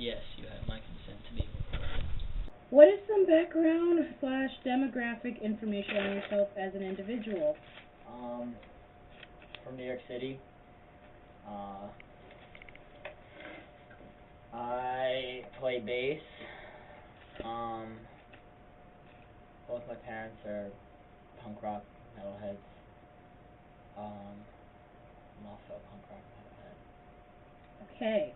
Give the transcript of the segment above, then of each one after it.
Yes, you have my consent to be recorded. What is some background slash demographic information on yourself as an individual? Um, from New York City. Uh, I play bass. Um, both my parents are punk rock metalheads. I'm also a punk rock metalhead. Okay.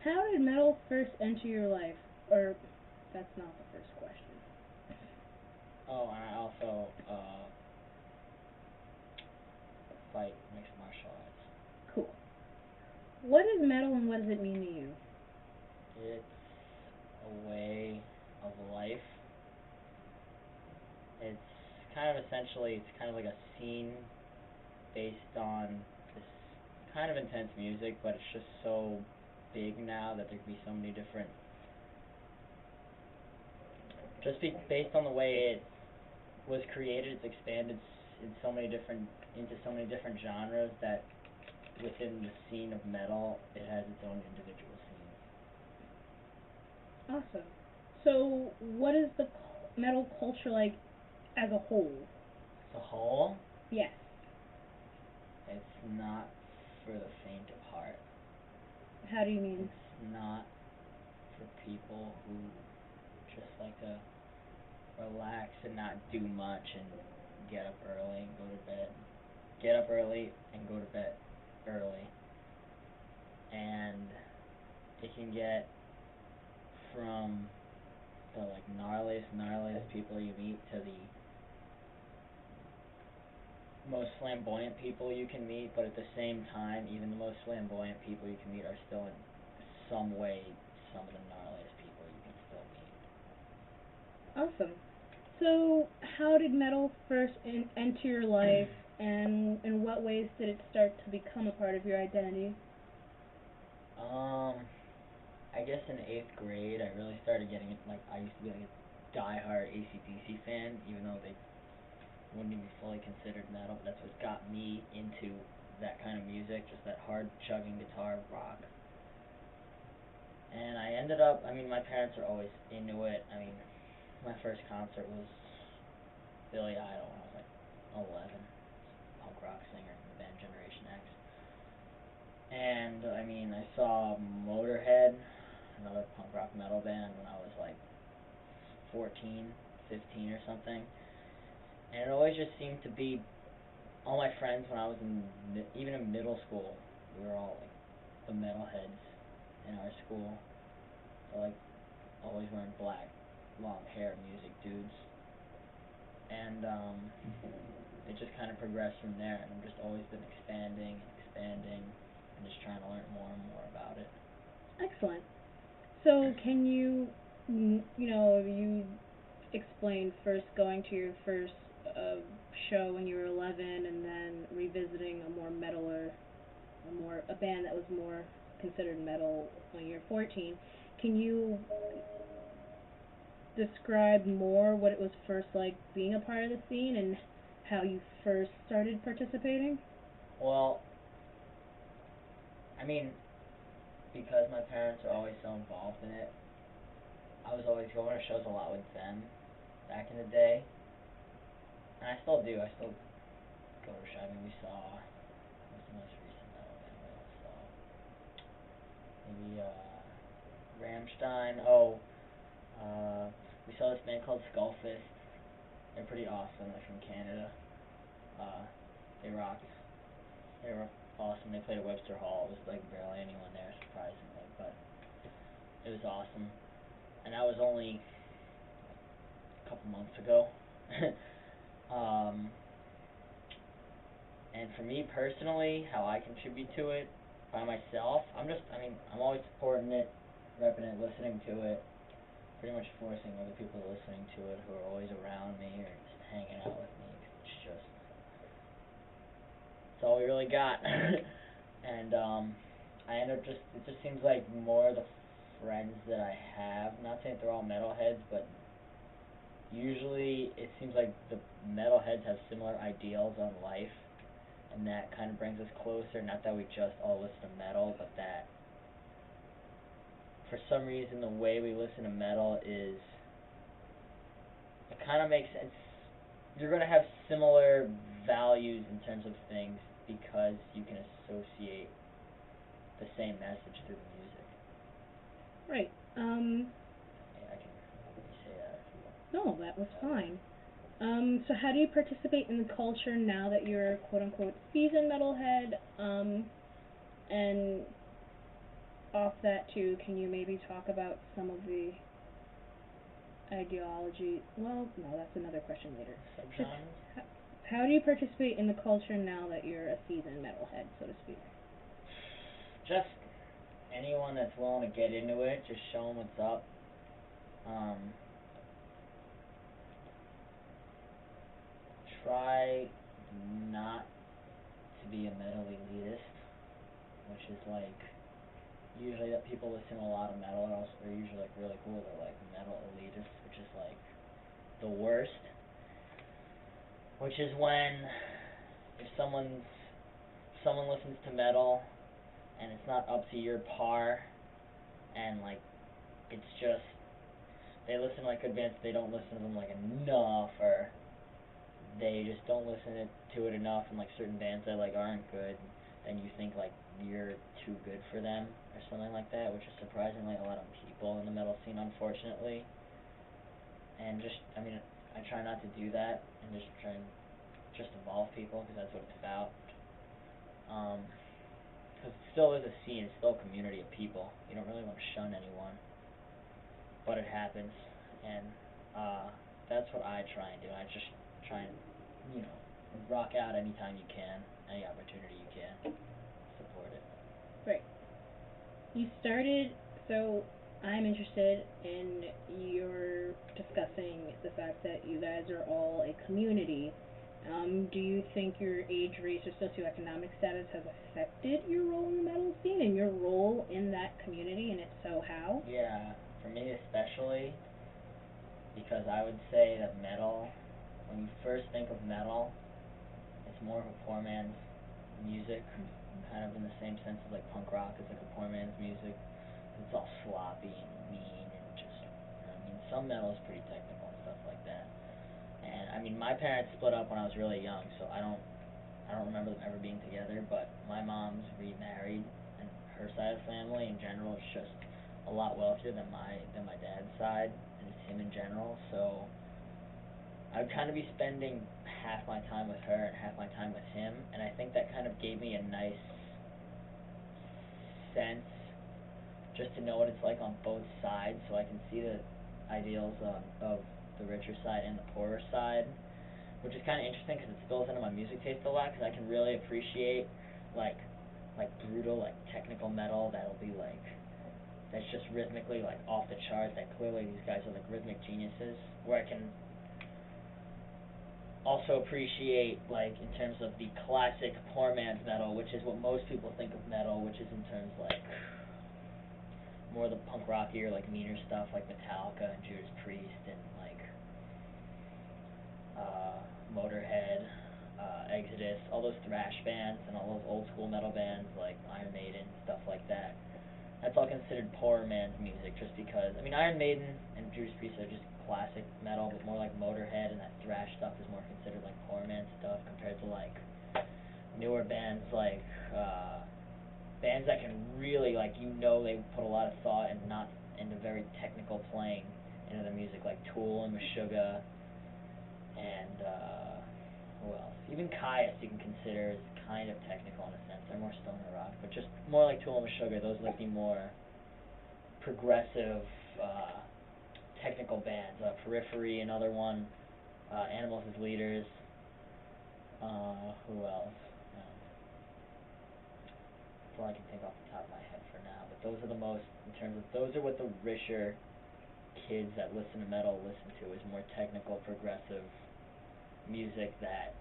How did metal first enter your life? Or, that's not the first question. Oh, and I also fight mixed martial arts. Cool. What is metal and what does it mean to you? It's a way of life. It's kind of essentially, it's kind of like a scene based on this kind of intense music, but it's just so big now that there can be so many different, based on the way it was created, it's expanded into so many different genres that within the scene of metal, it has its own individual scene. Awesome. So, what is the metal culture like as a whole? As a whole, Yes. it's not for the faint of heart. How do you mean? It's not for people who just like to relax and not do much and get up early and go to bed. Get up early and go to bed early. And it can get from the like gnarliest people you meet to the most flamboyant people you can meet, but at the same time, even the most flamboyant people you can meet are still in some way some of the gnarliest people you can still meet. Awesome. So, how did metal first enter your life, and in what ways did it start to become a part of your identity? Um, I guess in 8th grade, I really started getting it. Like, I used to be like a diehard AC/DC fan, even though they wouldn't even be fully considered metal. But that's what got me into that kind of music, just that hard chugging guitar rock. And I ended up. I mean, my parents are always into it. I mean, my first concert was Billy Idol when I was like 11, punk rock singer in the band Generation X. And I mean, I saw Motorhead, another punk rock metal band, when I was like 14, 15 or something. And it always just seemed to be all my friends when I was even in middle school. We were all like the metalheads in our school. So like always wearing black, long hair music dudes. And it just kind of progressed from there. And I've just always been expanding and expanding and just trying to learn more and more about it. Excellent. So, can you, you explained first going to your first uh, show when you were 11, and then revisiting a more metaler, a band that was more considered metal when you were 14. Can you describe more what it was first like being a part of the scene and how you first started participating? Well, I mean, because my parents are always so involved in it, I was always going to shows a lot with them back in the day. And I still do. I still go to shows. I mean, we saw, what's the most recent metal band we all saw? Maybe, Rammstein. Oh, we saw this band called Skullfist. They're pretty awesome. They're from Canada. They rocked. They were awesome. They played at Webster Hall. It was like barely anyone there, surprisingly, but it was awesome. And that was only a couple months ago. um, and for me personally, how I contribute to it by myself, I'm always supporting it, repping it, listening to it, pretty much forcing other people listening to it who are always around me or just hanging out with me. It's all we really got. And I end up it just seems like more of the friends that I have, not saying they're all metalheads, but usually it seems like the metalheads have similar ideals on life, and that kind of brings us closer. Not that we just all listen to metal, but that for some reason the way we listen to metal is it kind of makes sense. You're gonna have similar values in terms of things because you can associate the same message through the music. Right. Yeah, I can say that if you want. No, that was That way. fine. So how do you participate in the culture now that you're quote unquote seasoned metalhead? And off that too, can you maybe talk about some of the ideology? Well, no, that's another question later. Just Subgenres? how do you participate in the culture now that you're a seasoned metalhead, so to speak? Just anyone that's willing to get into it, just show them what's up. Um, try not to be a metal elitist, which is like usually that people listen to a lot of metal and also they're usually like really cool. They're like metal elitists, which is like the worst. Which is when if someone listens to metal and it's not up to your par and like it's just they listen to like good bands, they don't listen to them like enough or they just don't listen to it enough and like certain bands that like aren't good and you think like you're too good for them or something like that, which is surprisingly a lot of people in the metal scene unfortunately. And just I mean I try not to do that and just try and just involve people because that's what it's about. Because it still is a scene, it's still a community of people. You don't really want to shun anyone, but it happens, and that's what I try and do. I just try and rock out anytime you can, any opportunity you can, support it. Right. You started, so I'm interested in your discussing the fact that you guys are all a community. Do you think your age, race, or socioeconomic status has affected your role in the metal scene and your role in that community, and if so, how? Yeah, for me especially, because I would say that metal, when you first think of metal, it's more of a poor man's music, kind of in the same sense as like punk rock is like a poor man's music. It's all sloppy and mean and just, I mean, some metal is pretty technical and stuff like that. And I mean, my parents split up when I was really young, so I don't remember them ever being together. But my mom's remarried, and her side of the family in general is just a lot wealthier than my dad's side, and it's him in general. So I'd kind of be spending half my time with her and half my time with him, and I think that kind of gave me a nice sense just to know what it's like on both sides, so I can see the ideals of the richer side and the poorer side, which is kind of interesting because it spills into my music taste a lot. Because I can really appreciate like brutal like technical metal that'll be like that's just rhythmically like off the charts. That clearly these guys are like rhythmic geniuses. Where I can also appreciate like in terms of the classic poor man's metal, which is what most people think of metal, which is in terms like more the punk rockier, like meaner stuff like Metallica and Judas Priest and like Motorhead, Exodus, all those thrash bands and all those old school metal bands like Iron Maiden, stuff like that. That's all considered poor man's music just because I mean Iron Maiden and Judas Priest are just classic metal, but more like Motorhead and that thrash stuff is more considered like poor man's stuff compared to like newer bands like bands that can really like they put a lot of thought and not into very technical playing into the music like Tool and Meshuggah and who else? Even Caius you can consider is kind of technical in a sense. They're more stoner rock, but just more like Tool and Meshuggah. Those are like the more progressive technical bands. Periphery, another one. Animals as Leaders. Who else? That's all I can think off the top of my head for now. But those are the most, in terms of, those are what the richer kids that listen to metal listen to, is more technical, progressive music that,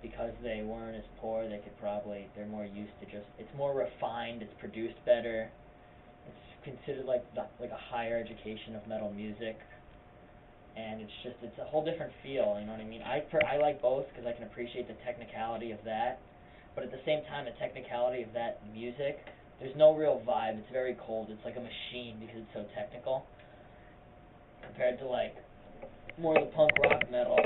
because they weren't as poor, they're more used to just, it's more refined, it's produced better, it's considered like a higher education of metal music, and it's a whole different feel, you know what I mean? I like both because I can appreciate the technicality of that, but at the same time, the technicality of that music there's no real vibe. It's very cold. It's like a machine because it's so technical. Compared to like more of the punk rock metal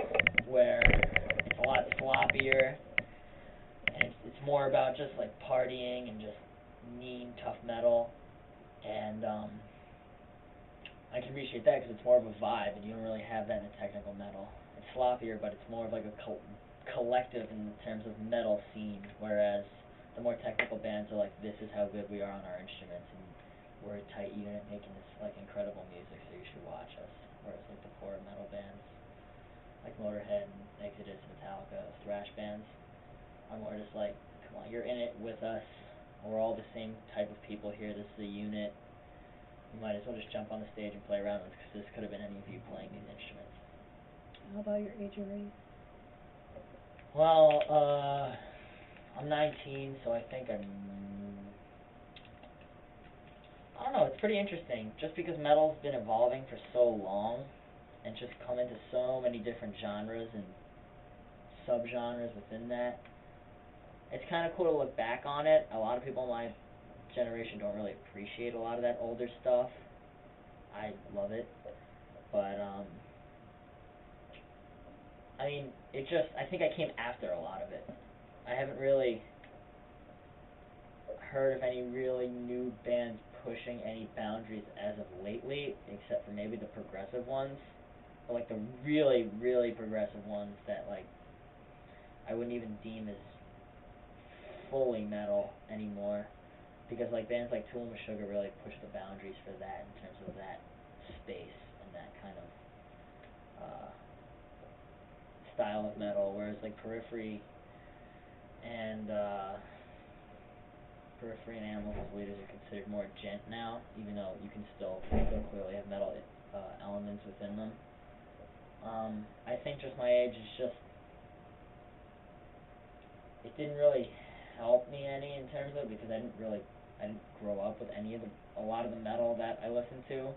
where it's a lot sloppier and it's more about just like partying and just mean tough metal and I can appreciate that because it's more of a vibe, and you don't really have that in a technical metal. It's sloppier, but it's more of like a collective in terms of metal scene, whereas the more technical bands are like, this is how good we are on our instruments, and we're a tight unit making this like incredible music, so you should watch us. Whereas like the core metal bands, like Motorhead and Exodus, Metallica, thrash bands, are more just like, come on, you're in it with us. We're all the same type of people here. This is a unit. You might as well just jump on the stage and play around with, because this could have been any of you playing these instruments. How about your age and race? Well, I'm 19, so I think I don't know, it's pretty interesting. Just because metal's been evolving for so long, and just come into so many different genres and subgenres within that, it's kind of cool to look back on it. A lot of people in my generation don't really appreciate a lot of that older stuff. I love it, but I mean, I think I came after a lot of it. I haven't really heard of any really new bands pushing any boundaries as of lately, except for maybe the progressive ones, or like the really, really progressive ones that like I wouldn't even deem as fully metal anymore, because like bands like Tool and Sugar really push the boundaries for that in terms of that space and that kind of style of metal, whereas like and Periphery and Animals as Leaders are considered more gent now, even though you can still clearly have metal elements within them. I think just my age is just, it didn't really help me any in terms of, because I didn't grow up with a lot of the metal that I listened to.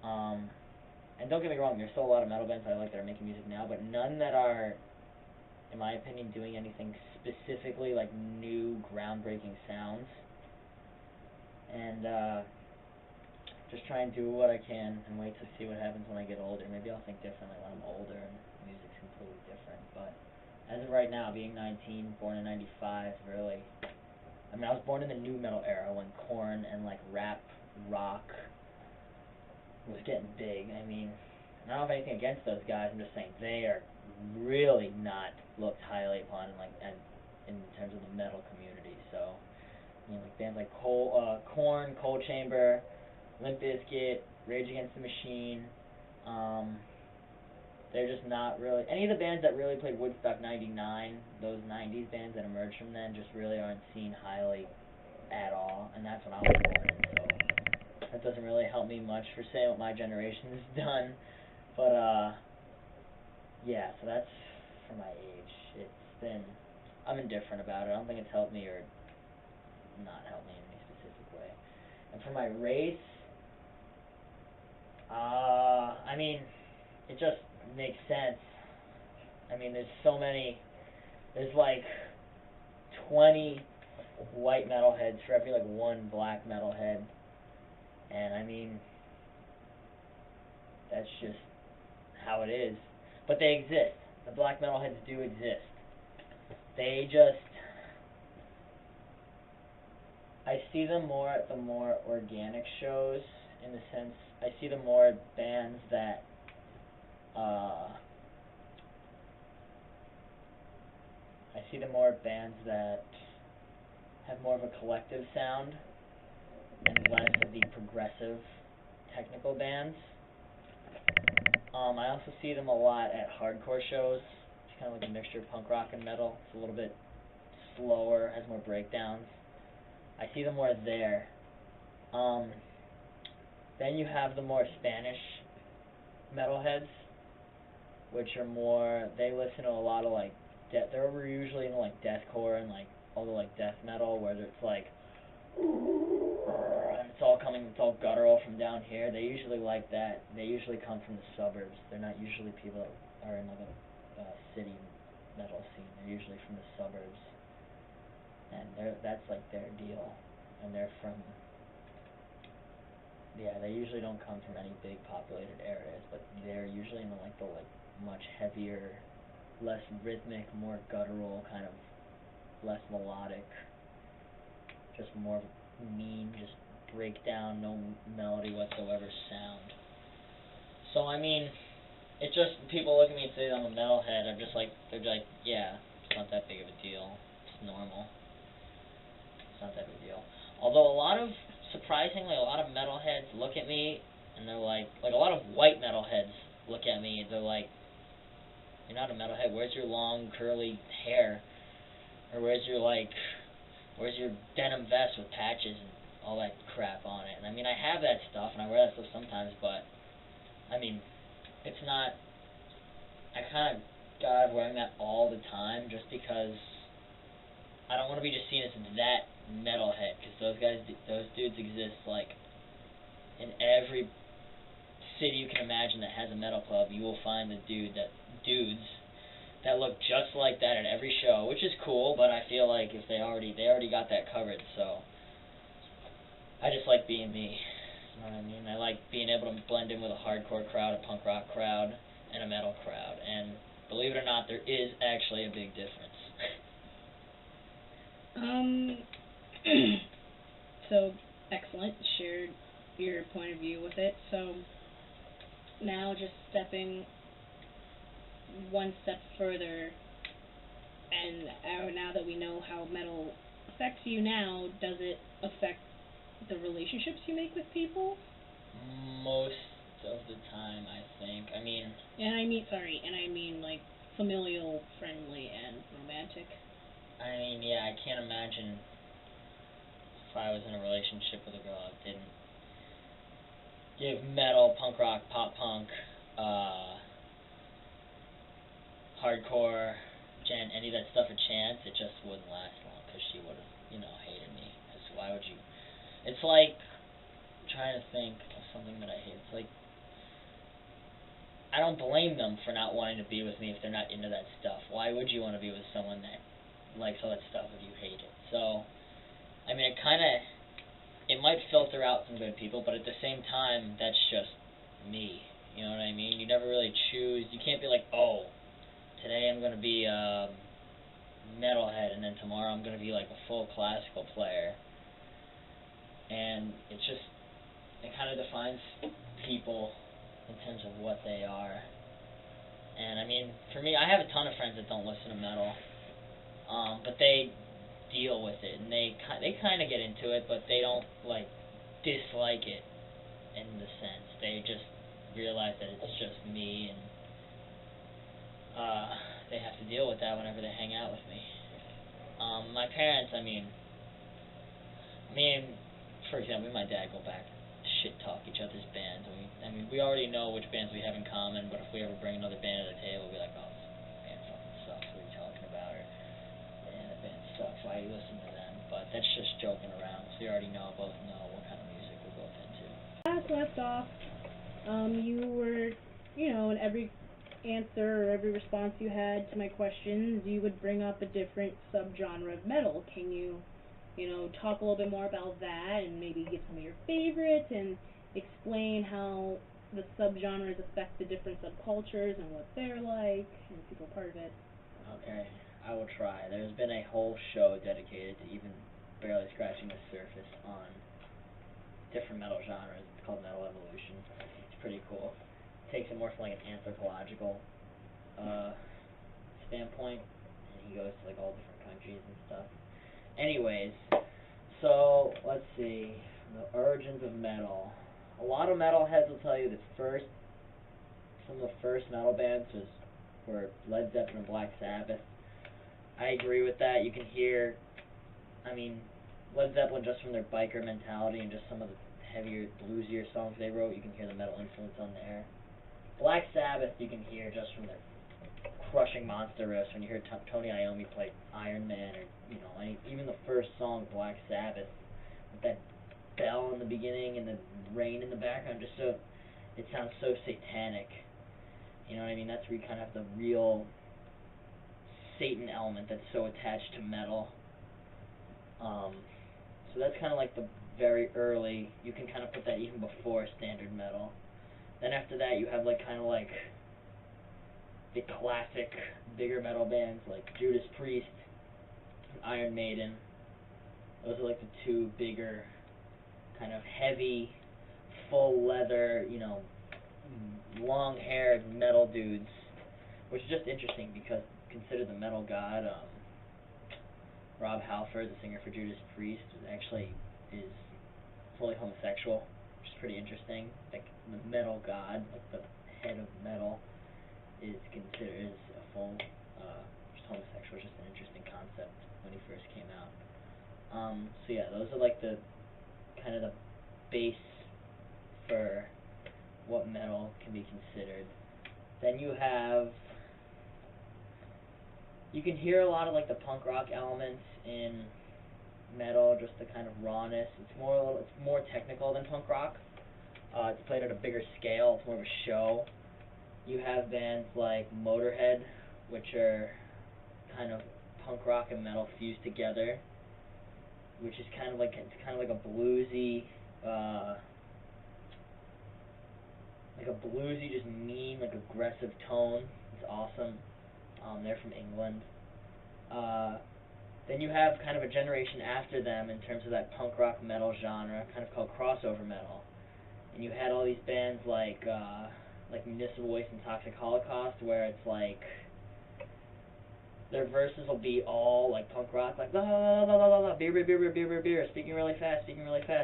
And don't get me wrong, there's still a lot of metal bands I like that are making music now, but none that are, in my opinion, doing anything specifically like new, groundbreaking sounds. And just try and do what I can and wait to see what happens when I get older. Maybe I'll think differently when I'm older and music's completely different. But as of right now, being 19, born in '95, really, I mean, I was born in the new metal era when Korn and like rap rock was getting big. I mean, I don't have anything against those guys. I'm just saying they are really not looked highly upon in terms of the metal community. So, you know, like bands like Korn, Cold Chamber, Limp Bizkit, Rage Against the Machine. They're just not really, any of the bands that really played Woodstock '99. Those '90s bands that emerged from then just really aren't seen highly at all, and that's when I was born in. So that doesn't really help me much for saying what my generation has done. But yeah, so that's for my age. I'm indifferent about it. I don't think it's helped me or not helped me in any specific way. And for my race, I mean, it just makes sense. I mean, there's like 20 white metalheads for every like one black metalhead. And I mean, that's just how it is. But they exist. The black metalheads do exist. They just, I see them more at the more organic shows, in the sense, I see them more at bands that, I see them more at bands that have more of a collective sound and less of the progressive technical bands. I also see them a lot at hardcore shows. It's kind of like a mixture of punk rock and metal. It's a little bit slower, has more breakdowns. I see them more there. Then you have the more Spanish metalheads, which are more, they listen to a lot of like, they're usually into like deathcore and like all the like death metal, where it's like, and it's all guttural from down here. They usually like that. They usually come from the suburbs. They're not usually people that are in like a city metal scene. They're usually from the suburbs. and that's like their deal, and they're from. Yeah, they usually don't come from any big populated areas, but they're usually in the much heavier, less rhythmic, more guttural kind of, less melodic, just more mean, just breakdown, no melody whatsoever sound. So I mean, it just people look at me and say I'm a metalhead. I'm just like they're like, yeah, it's not that big of a deal. It's normal. It's not that big a deal. Although surprisingly, a lot of metalheads look at me and they're like a lot of white metalheads look at me and they're like, you're not a metalhead. Where's your long curly hair? Or where's your denim vest with patches and all that crap on it? And I mean, I have that stuff and I wear that stuff sometimes, but I mean, it's not. I kind of got out of wearing that all the time just because I don't want to be just seen as that metalhead, because those dudes exist like in every city you can imagine that has a metal club. You will find dudes that look just like that at every show, which is cool. But I feel like if they already got that covered, so I just like being me. You know what I mean? I like being able to blend in with a hardcore crowd, a punk rock crowd, and a metal crowd. And believe it or not, there is actually a big difference. So, excellent. Shared your point of view with it. So, now just stepping one step further, and now that we know how metal affects you now, does it affect the relationships you make with people? Most of the time, I think. I mean... And I mean, like, familial, friendly, and romantic. I mean, yeah, I can't imagine if I was in a relationship with a girl that didn't give metal, punk rock, pop punk, hardcore, any of that stuff a chance. It just wouldn't last long, because she would have, hated me. Because why would you... It's like... I'm trying to think of something that I hate. It's like... I don't blame them for not wanting to be with me if they're not into that stuff. Why would you want to be with someone that likes all that stuff if you hate it? So, I mean, it might filter out some good people, but at the same time, that's just me. You know what I mean? You never really choose. You can't be like, oh, today I'm going to be a metalhead, and then tomorrow I'm going to be like a full classical player. And it kind of defines people in terms of what they are. And I mean, for me, I have a ton of friends that don't listen to metal, but they deal with it, and they kind of get into it, but they don't like dislike it in the sense. They just realize that it's just me, and they have to deal with that whenever they hang out with me. My parents, for example, me and my dad go back shit talk each other's bands. We already know which bands we have in common, but if we ever bring another band to the table, we'll be like, oh, this band fucking sucks. What are you talking about? Or, yeah, that band sucks. Why are you listening to them? But that's just joking around, so we already both know what kind of music we're both into. Last left off, you were, in every answer or every response you had to my questions, you would bring up a different subgenre of metal. Can you, talk a little bit more about that and maybe give some of your favorites and explain how the subgenres affect the different subcultures and what they're like and if you feel part of it? Okay, I will try. There's been a whole show dedicated to even barely scratching the surface on different metal genres. It's called Metal Evolution. It's pretty cool. It takes it more from like an anthropological standpoint, and he goes to like all different countries and stuff. Anyways, so let's see, the origins of metal. A lot of metalheads will tell you that some of the first metal bands were Led Zeppelin and Black Sabbath. I agree with that. You can hear, Led Zeppelin, just from their biker mentality and just some of the heavier, bluesier songs they wrote, you can hear the metal influence on there. Black Sabbath, you can hear just from their crushing monster riffs. When you hear Tony Iommi play Iron Man, or even the first song, Black Sabbath, with that bell in the beginning and the rain in the background, it sounds so satanic. You know what I mean? That's where you kind of have the real Satan element that's so attached to metal. Um, so that's kind of like the very early. You can kind of put that even before standard metal. Then after that, you have like kind of like the classic bigger metal bands like Judas Priest, Iron Maiden. Those are like the two bigger kind of heavy, full leather, long-haired metal dudes, which is just interesting because consider the metal god. Rob Halford, the singer for Judas Priest, actually is fully homosexual, which is pretty interesting. Like the metal god, like the head of metal, is considered is a full just homosexual. Just an interesting concept when he first came out. So yeah, those are like the kind of the base for what metal can be considered. Then you can hear a lot of like the punk rock elements in metal, just the kind of rawness. It's more technical than punk rock. It's played at a bigger scale. It's more of a show. You have bands like Motorhead, which are kind of punk rock and metal fused together, which is kind of like uh, a bluesy, just mean, like aggressive tone. It's awesome. They're from England. Uh, then you have kind of a generation after them in terms of that punk rock metal genre, kind of called crossover metal. And you had all these bands like Municipal Waste and Toxic Holocaust, where it's like their verses will be all like punk rock, like la la la la la la, beer beer beer beer beer beer beer, speaking really fast,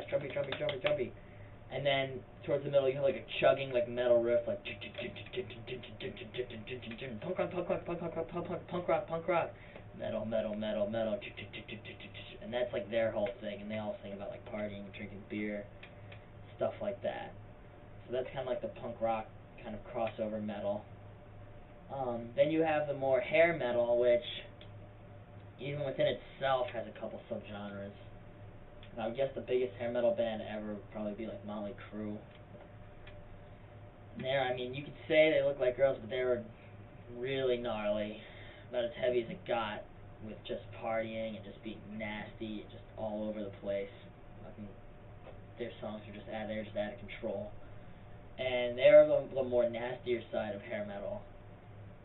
jumpy jumpy jumpy jumpy, and then towards the middle you have like a chugging like metal riff, like punk rock punk rock punk rock punk rock punk rock, metal metal metal metal, and that's like their whole thing, and they all sing about like partying, drinking beer, stuff like that. So that's kind of like the punk rock kind of crossover metal. Then you have the more hair metal, which even within itself has a couple subgenres. And I would guess the biggest hair metal band ever would probably be like Motley Crue. And there, I mean, you could say they look like girls, but they were really gnarly, about as heavy as it got, with just partying and just being nasty and just all over the place. I mean, their songs are they're just out of control. And they're the more nastier side of hair metal.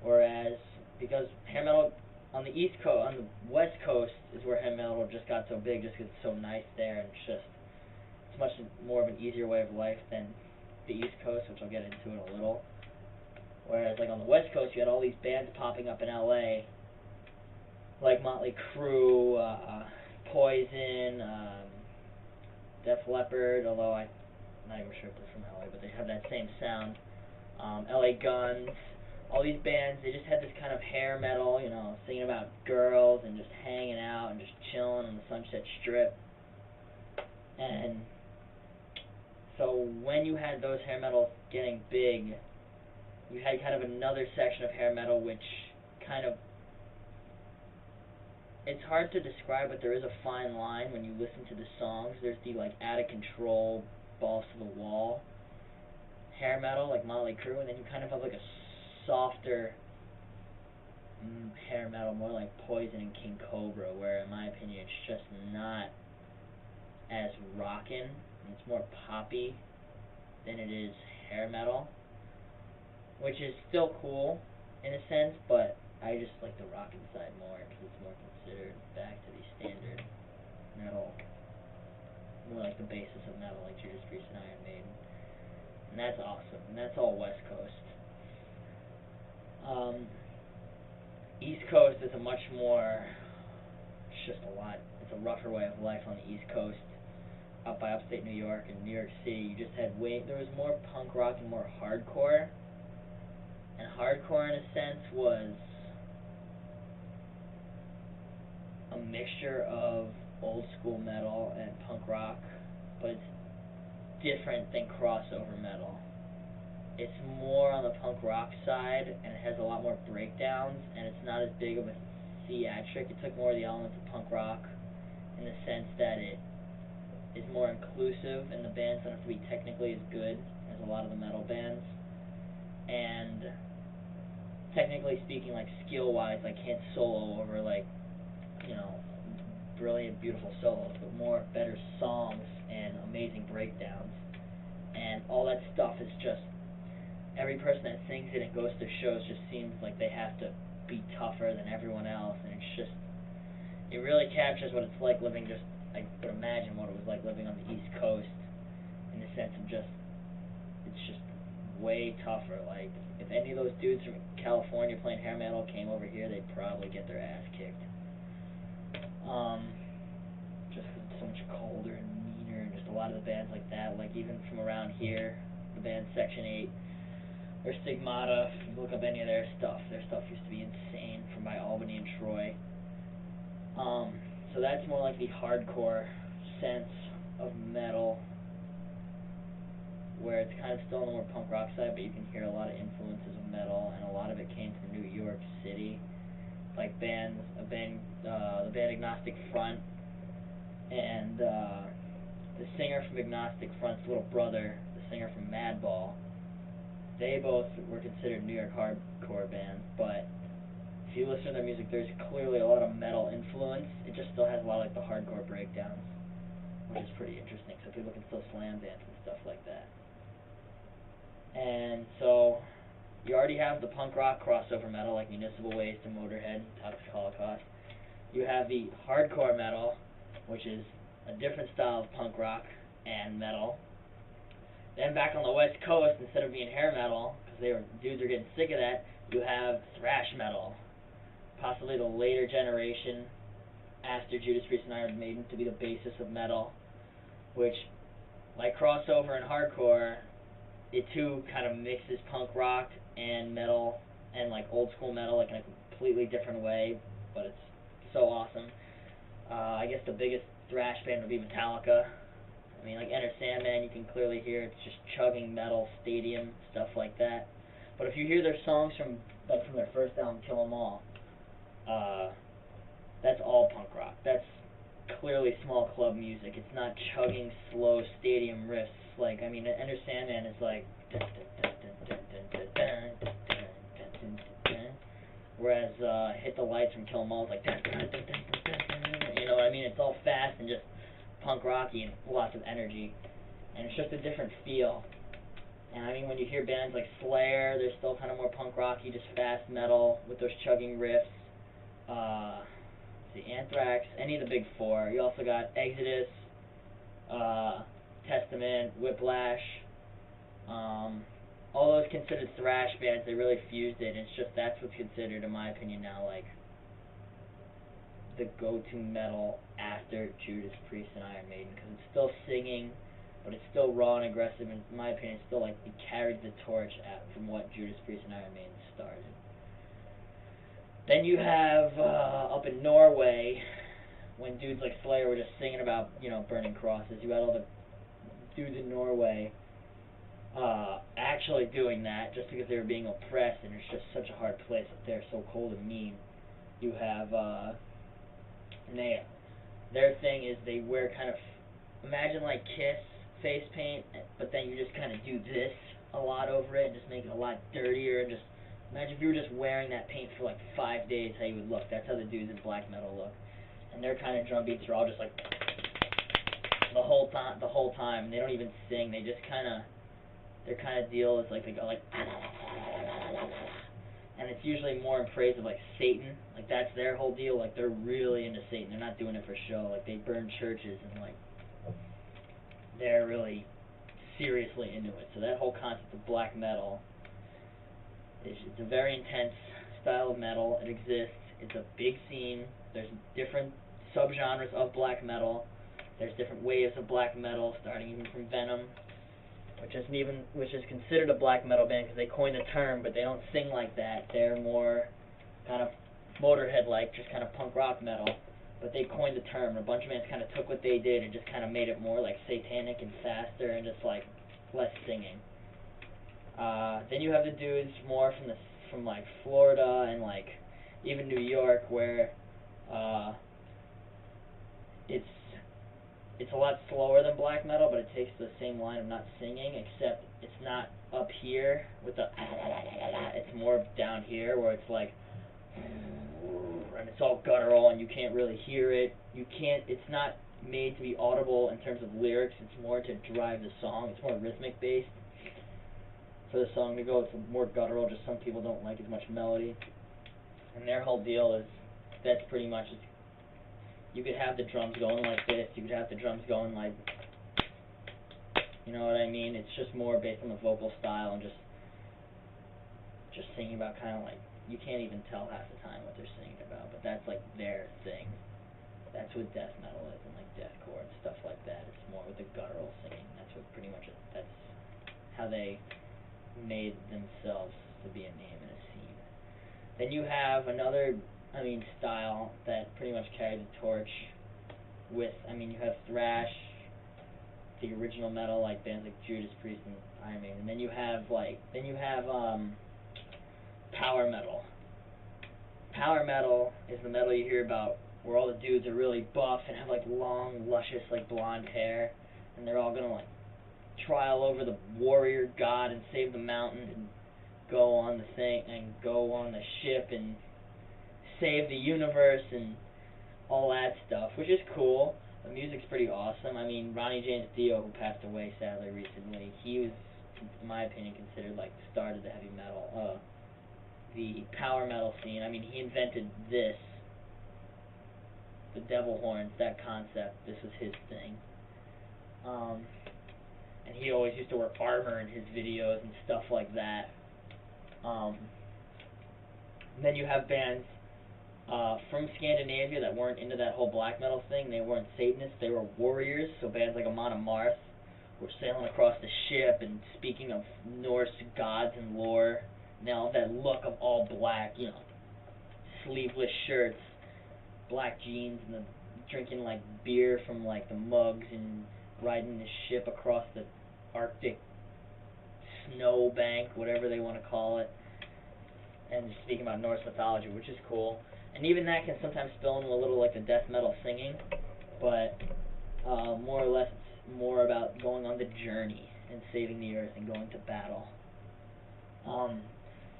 Whereas, because hair metal on the on the West Coast is where hair metal just got so big, just because it's so nice there, and it's much more of an easier way of life than the East Coast, which I'll get into in a little. Whereas, like on the West Coast, you had all these bands popping up in LA, like Motley Crue, Poison, Def Leppard, although I'm not even sure if they're from LA, but they have that same sound. LA Guns, all these bands, they just had this kind of hair metal, singing about girls and just hanging out and just chilling on the Sunset Strip. And so when you had those hair metals getting big, you had kind of another section of hair metal which kind of, it's hard to describe, but there is a fine line when you listen to the songs. There's the like out of control, balls to the wall hair metal like Motley Crue, and then you kind of have like a softer hair metal, more like Poison and King Cobra, where in my opinion it's just not as rockin'. It's more poppy than it is hair metal, which is still cool in a sense, but I just like the rockin' side more because it's more considered back to the standard metal, more like the basis of metal, like Judas Priest and Iron Maiden, and that's awesome. And that's all West Coast. Um, East Coast is a much more, it's just a lot. It's a rougher way of life on the East Coast. Up by upstate New York and New York City, you just had there was more punk rock and more hardcore. And hardcore, in a sense, was a mixture of old school metal and punk rock, but it's different than crossover metal. It's more on the punk rock side, and it has a lot more breakdowns, and it's not as big of a theatric. It took more of the elements of punk rock in the sense that it is more inclusive, and the bands don't have to be technically as good as a lot of the metal bands. And technically speaking, like skill-wise, I can't solo over like, you know, brilliant, beautiful solos, but more better songs and amazing breakdowns. And all that stuff is just every person that sings it and goes to shows just seems like they have to be tougher than everyone else, and it's just it really captures what it's like living just I would imagine what it was like living on the East Coast in the sense of just it's just way tougher. Like if any of those dudes from California playing hair metal came over here, they'd probably get their ass kicked. Just 'cause it's so much colder and meaner, and just a lot of the bands like that, like even from around here, the band Section 8 or Stigmata. If you look up any of their stuff used to be insane from by Albany and Troy. So that's more like the hardcore sense of metal, where it's kind of still on the more punk rock side, but you can hear a lot of influences of metal, and a lot of it came from New York City, like the band Agnostic Front, and the singer from Agnostic Front's little brother, the singer from Madball. They both were considered New York hardcore bands, but if you listen to their music, there's clearly a lot of metal influence. It just still has a lot of like the hardcore breakdowns, which is pretty interesting. So people can still slam dance and stuff like that. And so you already have the punk rock crossover metal like Municipal Waste and Motorhead and Toxic Holocaust. You have the hardcore metal, which is a different style of punk rock and metal. Then back on the West Coast, instead of being hair metal, because dudes are getting sick of that, you have thrash metal, possibly the later generation after Judas Priest and Iron Maiden to be the basis of metal, which, like crossover and hardcore, it too kind of mixes punk rock and metal and like old school metal like in a completely different way, but it's so awesome. I guess the biggest thrash band would be Metallica. I mean, like Enter Sandman, you can clearly hear it's just chugging metal, stadium, stuff like that. But if you hear their songs from their first album, Kill 'Em All, that's all punk rock. That's clearly small club music. It's not chugging slow stadium riffs. Like I mean, Enter Sandman is like, whereas Hit the Lights from Kill 'Em All is like, you know what I mean? It's all fast and just punk rocky and lots of energy, and it's just a different feel. And I mean, when you hear bands like Slayer, they're still kind of more punk rocky, just fast metal with those chugging riffs. The Anthrax, any of the big four. You also got Exodus, Testament, Whiplash. All those considered thrash bands. They really fused it, and it's just that's what's considered, in my opinion, now like the go-to metal after Judas Priest and Iron Maiden, because it's still singing, but it's still raw and aggressive, and in my opinion, it's still like it carried the torch from what Judas Priest and Iron Maiden started. Then you have up in Norway, when dudes like Slayer were just singing about burning crosses. You had all the dudes in Norway actually doing that just because they were being oppressed, and it's just such a hard place up there, so cold and mean. You have and their thing is they wear kind of imagine like Kiss face paint, but then you just kind of do this a lot over it and just make it a lot dirtier, and just imagine if you were just wearing that paint for like 5 days, how you would look. That's how the dudes in black metal look. And their kind of drum beats are all just like the whole time. They don't even sing. They just their kind of deal is like they go like, and it's usually more in praise of like Satan. Like that's their whole deal. Like they're really into Satan. They're not doing it for show. Like they burn churches, and like they're really seriously into it. So that whole concept of black metal it's a very intense style of metal. It exists. It's a big scene. There's different subgenres of black metal. There's different waves of black metal, starting even from Venom, which is considered a black metal band because they coined the term, but they don't sing like that. They're more kind of Motorhead-like, just kind of punk rock metal. But they coined the term, and a bunch of bands kind of took what they did and just kind of made it more like satanic and faster and just like less singing. Then you have the dudes more from like Florida and like even New York, where it's a lot slower than black metal, but it takes the same line of not singing, except it's not up here with the it's more down here where it's like and it's all guttural and you can't really hear it. You can't. It's not made to be audible in terms of lyrics. It's more to drive the song. It's more rhythmic based for the song to go. It's more guttural. Just some people don't like as much melody. And their whole deal is that's pretty much you could have the drums going like this. You could have the drums going like, you know what I mean? It's just more based on the vocal style and just singing about kind of like you can't even tell half the time what they're singing about, but that's like their thing. That's what death metal is and like deathcore and stuff like that. It's more with the guttural singing. That's what pretty much that's how they made themselves to be a name in a scene. Then you have another, style that pretty much carried the torch with, you have thrash, the original metal, like bands like Judas Priest and Iron Maiden. And then you have power metal. Power metal is the metal you hear about where all the dudes are really buff and have like long, luscious, like blonde hair, and they're all gonna like trial over the warrior god and save the mountain and go on the thing and go on the ship and save the universe and all that stuff, which is cool. The music's pretty awesome. Ronnie James Dio, who passed away sadly recently, he was, in my opinion, considered like the start of the heavy metal, the power metal scene. He invented this, the devil horns, that concept. This was his thing. And he always used to wear armor in his videos and stuff like that. And then you have bands from Scandinavia that weren't into that whole black metal thing. They weren't Satanists, they were warriors. So bands like Amon Amarth were sailing across the ship and speaking of Norse gods and lore. Now that look of all black, sleeveless shirts, black jeans, and drinking like beer from like the mugs and riding the ship across the Arctic snow bank, whatever they want to call it, and just speaking about Norse mythology, which is cool. And even that can sometimes spill into a little like the death metal singing, but more or less it's more about going on the journey and saving the earth and going to battle.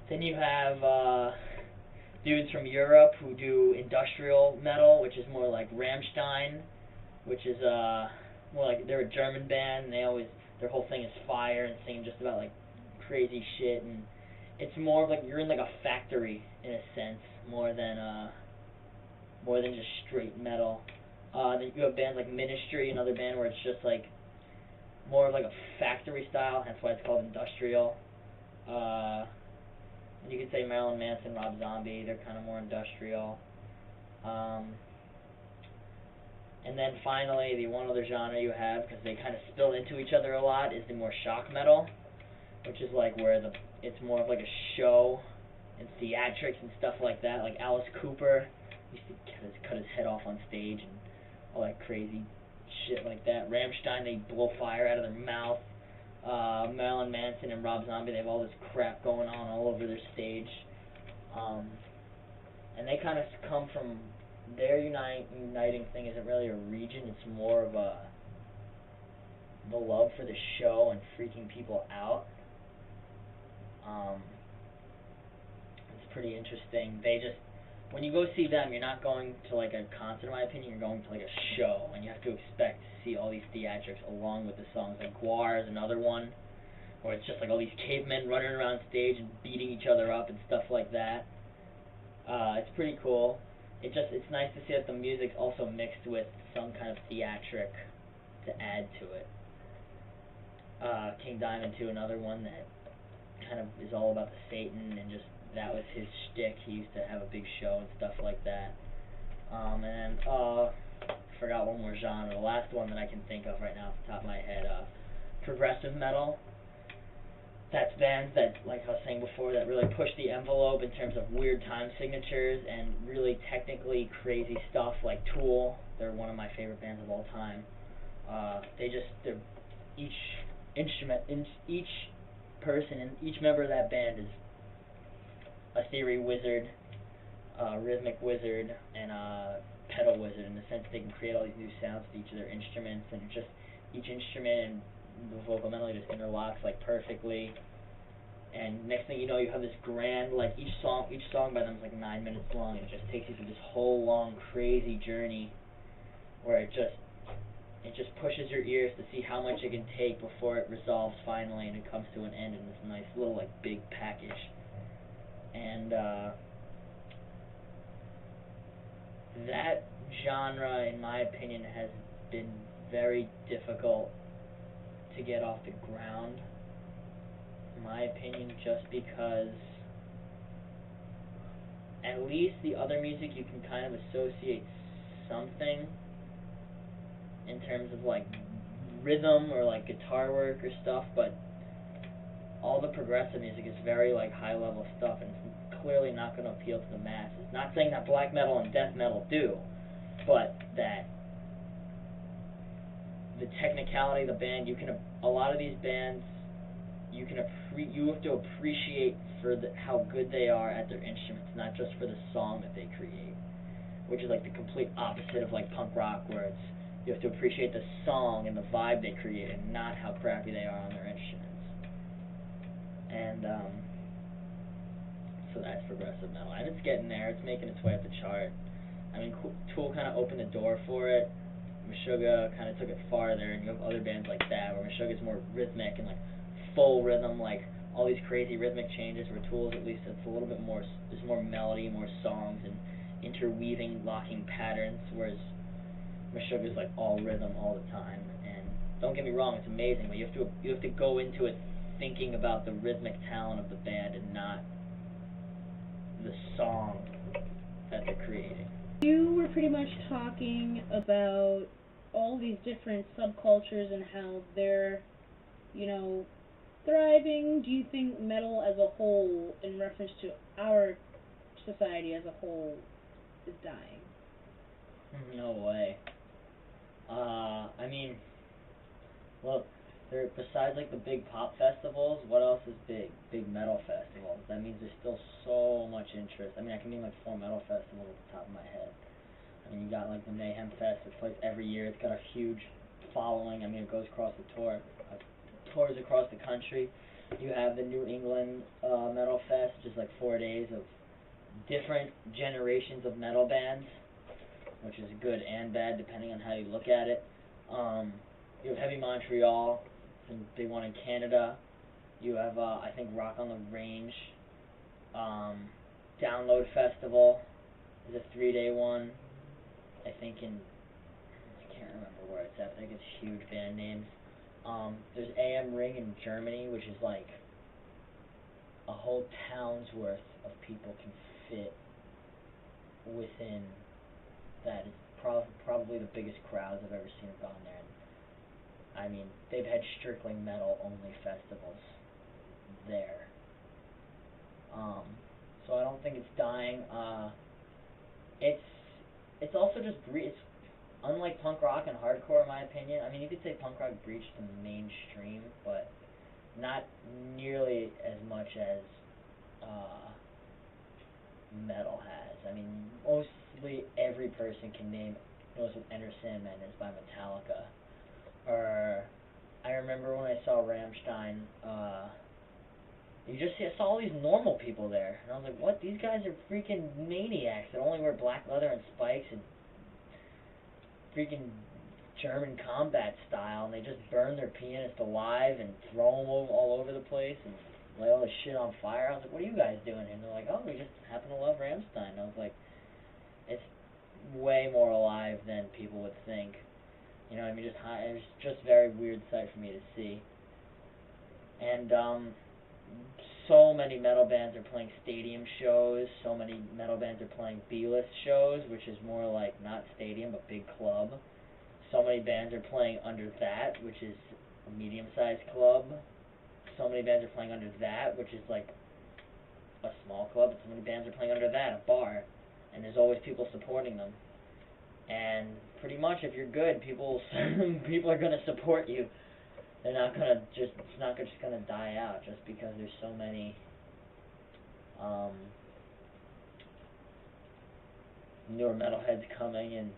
Then you have dudes from Europe who do industrial metal, which is more like Rammstein, which is more like they're a German band. And their whole thing is fire and singing just about like crazy shit, and it's more of like you're in like a factory in a sense, more than just straight metal. Then you have bands like Ministry, another band where it's just like more of like a factory style. That's why it's called industrial. And you could say Marilyn Manson, Rob Zombie. They're kind of more industrial. And then finally, the one other genre you have, because they kind of spill into each other a lot, is the more shock metal, which is like where it's more of like a show and theatrics and stuff like that. Like Alice Cooper used to cut his head off on stage and all that crazy shit like that. Rammstein, they blow fire out of their mouth. Marilyn Manson and Rob Zombie, they have all this crap going on all over their stage. And they kind of come from their uniting thing isn't really a region, it's more of the love for the show and freaking people out. It's pretty interesting. When you go see them, you're not going to like a concert, in my opinion, you're going to like a show, and you have to expect to see all these theatrics along with the songs. Like Guar is another one, where it's just like all these cavemen running around stage and beating each other up and stuff like that. It's pretty cool. It's nice to see that the music's also mixed with some kind of theatric to add to it. King Diamond too, another one that kind of is all about the Satan and just that was his shtick. He used to have a big show and stuff like that. And then forgot one more genre. The last one that I can think of right now off the top of my head, progressive metal. That's bands that, like I was saying before, that really push the envelope in terms of weird time signatures and really technically crazy stuff. Like Tool, they're one of my favorite bands of all time. They're each instrument, each person, and each member of that band is a theory wizard, a rhythmic wizard, and a pedal wizard in the sense they can create all these new sounds with each of their instruments, and just each instrument and the vocal melody just interlocks like perfectly. And next thing you know, you have this grand, like, each song by them is like 9 minutes long, and it just takes you through this whole long crazy journey where it just pushes your ears to see how much it can take before it resolves finally and it comes to an end in this nice little like big package. And that genre, in my opinion, has been very difficult to get off the ground. In my opinion, just because at least the other music you can kind of associate something in terms of like rhythm or like guitar work or stuff, but all the progressive music is very like high level stuff, and it's clearly not going to appeal to the masses. Not saying that black metal and death metal do, but that the technicality of the band, a lot of these bands you have to appreciate for how good they are at their instruments, not just for the song that they create, which is like the complete opposite of like punk rock, where it's you have to appreciate the song and the vibe they create, and not how crappy they are on their instruments. And so that's progressive metal, and it's getting there. It's making its way up the chart. I mean, Tool kind of opened the door for it. Meshuggah kind of took it farther, and you have other bands like that where Meshuggah's more rhythmic and like full rhythm, like all these crazy rhythmic changes. Where Tool's at least it's a little bit more, there's more melody, more songs, and interweaving, locking patterns. Whereas Meshuggah's like all rhythm all the time. And don't get me wrong, it's amazing, but you have to go into it thinking about the rhythmic talent of the band and not the song that they're creating. You were pretty much talking about all these different subcultures and how they're, you know, thriving. Do you think metal as a whole, in reference to our society as a whole, is dying? No way. I mean, well, besides like the big pop festivals, what else is big? Big metal festivals. That means there's still so much interest. I mean, I can name like 4 metal festivals at the top of my head. I mean, you got like the Mayhem Fest that plays every year. It's got a huge following. I mean, it goes across the tours across the country. You have the New England Metal Fest, just like 4 days of different generations of metal bands, which is good and bad depending on how you look at it. You have Heavy Montreal, it's a big one in Canada. You have I think Rock on the Range. Download Festival is a 3-day one. I think I can't remember where it's at, but I think it's huge band names. There's AM Ring in Germany, which is like a whole town's worth of people can fit within that. It's probably the biggest crowds I've ever seen have gone there. And, I mean, they've had strictly metal only festivals there. So I don't think it's dying. It's it's also just it's unlike punk rock and hardcore, in my opinion. I mean, you could say punk rock breached the mainstream, but not nearly as much as uh, metal has. I mean, mostly every person knows what Enter Sandman is by Metallica. Or I remember when I saw Rammstein, saw all these normal people there, and I was like, what? These guys are freaking maniacs that only wear black leather and spikes and freaking German combat style, and they just burn their pianist alive and throw him all over the place and light all this shit on fire. I was like, what are you guys doing? And they're like, oh, we just happen to love Rammstein. I was like, it's way more alive than people would think. You know what I mean? It's just a very weird sight for me to see. And so many metal bands are playing stadium shows. So many metal bands are playing B-list shows, which is more like not stadium but big club. So many bands are playing under that, which is a medium-sized club. So many bands are playing under that, which is like a small club. So many bands are playing under that, a bar, and there's always people supporting them. And pretty much, if you're good, people are gonna support you. They're not gonna it's not just gonna die out just because there's so many newer metalheads coming, and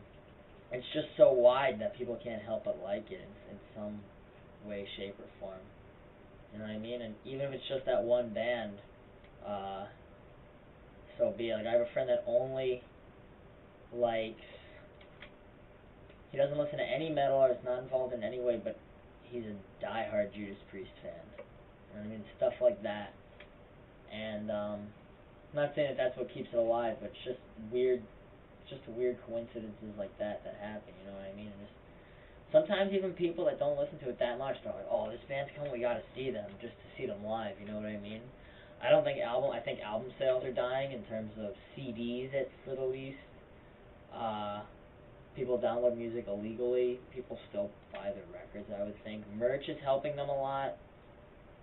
it's just so wide that people can't help but like it in some way, shape, or form. You know what I mean? And even if it's just that one band, uh, so be it. Like I have a friend that only likes, he doesn't listen to any metal or is not involved in any way, but he's a diehard Judas Priest fan. You know what I mean? Stuff like that. And I'm not saying that that's what keeps it alive, but it's just weird, just weird coincidences like that happen. You know what I mean? And just sometimes even people that don't listen to it that much, they're like, "Oh, this band's coming, we gotta see them, just to see them live." You know what I mean? I think album sales are dying in terms of CDs at for the least. Uh, People download music illegally. People still buy their records, I would think. Merch is helping them a lot,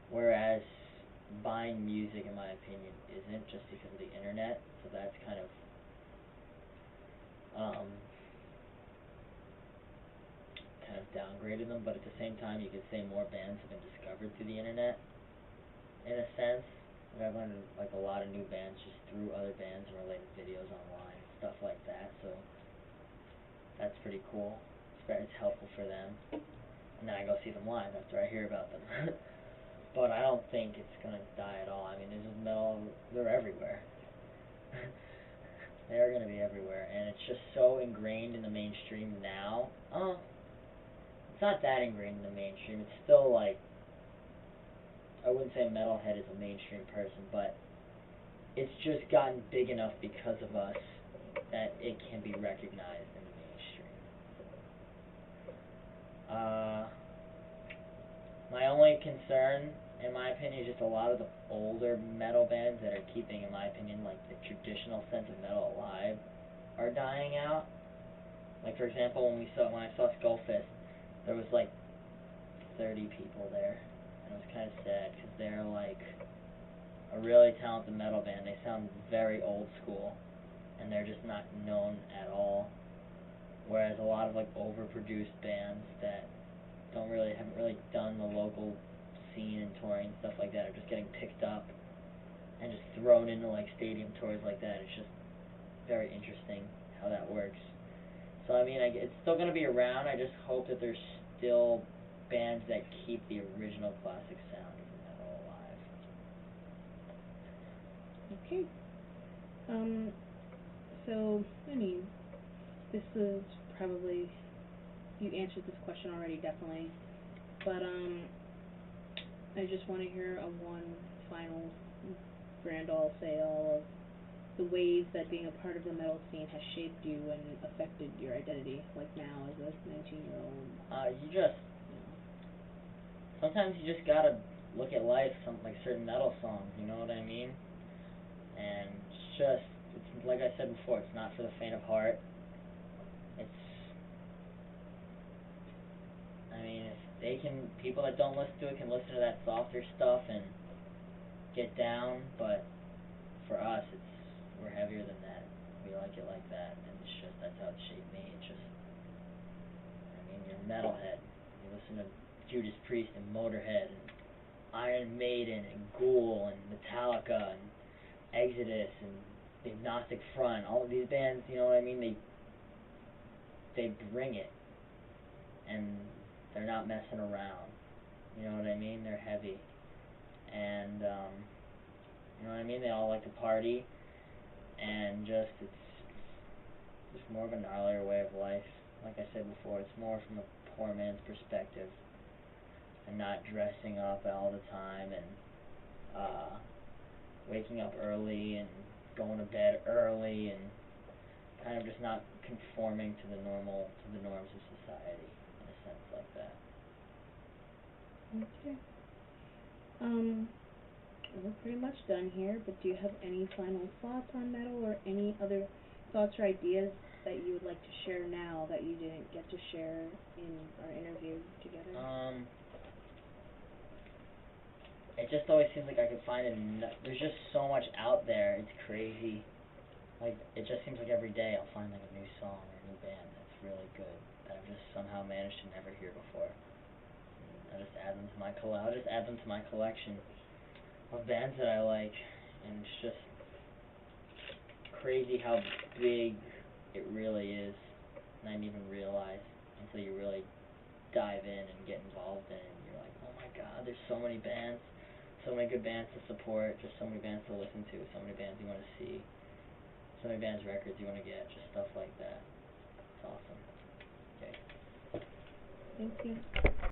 whereas buying music, in my opinion, isn't, just because of the internet. So that's um, kind of downgraded them. But at the same time, you could say more bands have been discovered through the internet, in a sense. I've learned like a lot of new bands just through other bands and related videos online, stuff like that. So that's pretty cool. It's helpful for them. And then I go see them live after I hear about them. But I don't think it's gonna die at all. I mean, there's just metal. They're everywhere. They are gonna be everywhere, and it's just so ingrained in the mainstream now. Oh, it's not that ingrained in the mainstream. It's still like, I wouldn't say a metalhead is a mainstream person, but it's just gotten big enough because of us that it can be recognized in the mainstream. Uh, my only concern, in my opinion, is just a lot of the older metal bands that are keeping, in my opinion, like the traditional sense of metal alive are dying out. Like for example, when I saw Skullfist, there was like 30 people there, and it was kind of sad because they're like a really talented metal band. They sound very old school, and they're just not known at all. Whereas a lot of like overproduced bands that haven't really done the local scene and touring and stuff like that are just getting picked up and just thrown into like stadium tours like that. It's just very interesting how that works. So I mean, it's still gonna be around. I just hope that there's still bands that keep the original classic sound of metal alive. Okay. Um, so, I mean, this is probably, you answered this question already, definitely. But, I just want to hear a one final grand all say all of the ways that being a part of the metal scene has shaped you and affected your identity, like now as a 19-year-old. You just sometimes you just gotta look at life like certain metal songs. You know what I mean? And it's like I said before. It's not for the faint of heart. It's I mean, if they can, people that don't listen to it can listen to that softer stuff and get down, but for us, we're heavier than that. We like it like that, and that's how it shaped me. It's just, I mean, you're a metalhead. You listen to Judas Priest and Motorhead and Iron Maiden and Ghoul and Metallica and Exodus and the Agnostic Front. All of these bands, you know what I mean? They bring it, and they're not messing around. You know what I mean? They're heavy, and you know what I mean. They all like to party, and it's just more of a gnarlier way of life. Like I said before, it's more from a poor man's perspective, and not dressing up all the time, and waking up early and going to bed early, and kind of just not conforming to the norms of society in a sense like that. Okay. We're pretty much done here, but do you have any final thoughts on metal or any other thoughts or ideas that you would like to share now that you didn't get to share in our interview together? It just always seems like I could find there's just so much out there. It's crazy. Like it just seems like every day I'll find like a new song or a new band that's really good that I've just somehow managed to never hear before. I just add them to I'll just add them to my collection of bands that I like, and it's just crazy how big it really is, and I didn't even realize until you really dive in and get involved in it, and you're like, oh my god, God, there's so many bands, so many good bands to support, just so many bands to listen to, so many bands you want to see, so many bands' records you want to get, just stuff like that. It's awesome. Okay. Thank you.